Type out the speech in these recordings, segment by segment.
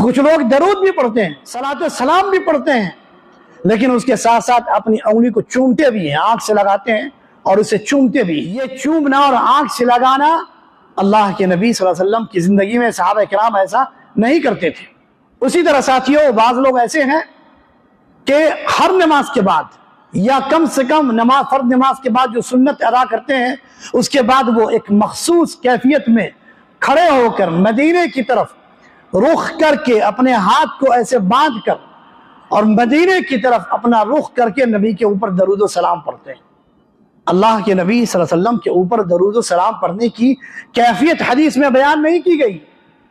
کچھ لوگ درود بھی پڑھتے ہیں، صلاۃ و سلام بھی پڑھتے ہیں، لیکن اس کے ساتھ ساتھ اپنی انگلی کو چومتے بھی ہیں، آنکھ سے لگاتے ہیں اور اسے چومتے بھی۔ یہ چومنا اور آنکھ سے لگانا اللہ کے نبی صلی اللہ علیہ وسلم کی زندگی میں صحابہ کرام ایسا نہیں کرتے تھے۔ اسی طرح ساتھیوں، بعض لوگ ایسے ہیں کہ ہر نماز کے بعد یا کم سے کم فرض نماز کے بعد جو سنت ادا کرتے ہیں، اس کے بعد وہ ایک مخصوص کیفیت میں کھڑے ہو کر مدینے کی طرف رخ کر کے اپنے ہاتھ کو ایسے باندھ کر اور مدینے کی طرف اپنا رخ کر کے نبی کے اوپر درود و سلام پڑھتے ہیں۔ اللہ کے نبی صلی اللہ علیہ وسلم کے اوپر درود و سلام پڑھنے کی کیفیت حدیث میں بیان نہیں کی گئی۔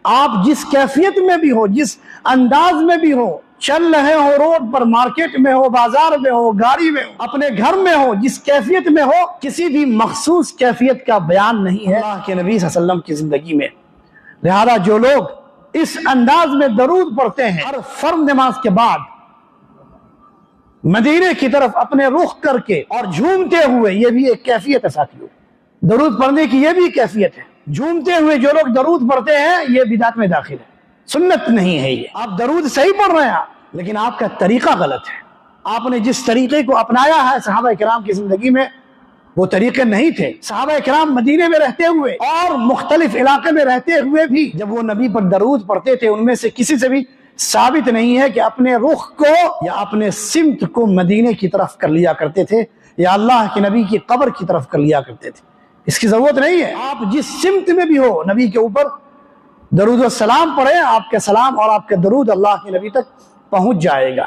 آپ جس کیفیت میں بھی ہو، جس انداز میں بھی ہو، چل رہے ہو، روڈ پر، مارکیٹ میں ہو، بازار میں ہو، گاڑی میں ہو، اپنے گھر میں ہو، جس کیفیت میں ہو، کسی بھی مخصوص کیفیت کا بیان نہیں ہے اللہ کے نبی صلی اللہ علیہ وسلم کی زندگی میں۔ لہذا جو لوگ اس انداز میں درود پڑھتے ہیں ہر فرض نماز کے بعد مدینے کی طرف اپنے رخ کر کے اور جھومتے ہوئے، یہ بھی ایک کیفیت ہے ساتھیوں، درود پڑھنے کی یہ بھی کیفیت ہے۔ جھومتے ہوئے جو لوگ درود پڑھتے ہیں یہ بدعت میں داخل ہے، سنت نہیں ہے۔ یہ آپ درود صحیح پڑھ رہے ہیں لیکن آپ کا طریقہ غلط ہے۔ آپ نے جس طریقے کو اپنایا ہے صحابہ کرام کی زندگی میں وہ طریقے نہیں تھے۔ صحابہ کرام مدینے میں رہتے ہوئے اور مختلف علاقے میں رہتے ہوئے بھی جب وہ نبی پر درود پڑھتے تھے، ان میں سے کسی سے بھی ثابت نہیں ہے کہ اپنے رخ کو یا اپنے سمت کو مدینے کی طرف کر لیا کرتے تھے یا اللہ کے نبی کی قبر کی طرف کر لیا کرتے تھے۔ اس کی ضرورت نہیں ہے۔ آپ جس سمت میں بھی ہو نبی کے اوپر درود و سلام پڑھیں، آپ کے سلام اور آپ کے درود اللہ کے نبی تک پہنچ جائے گا۔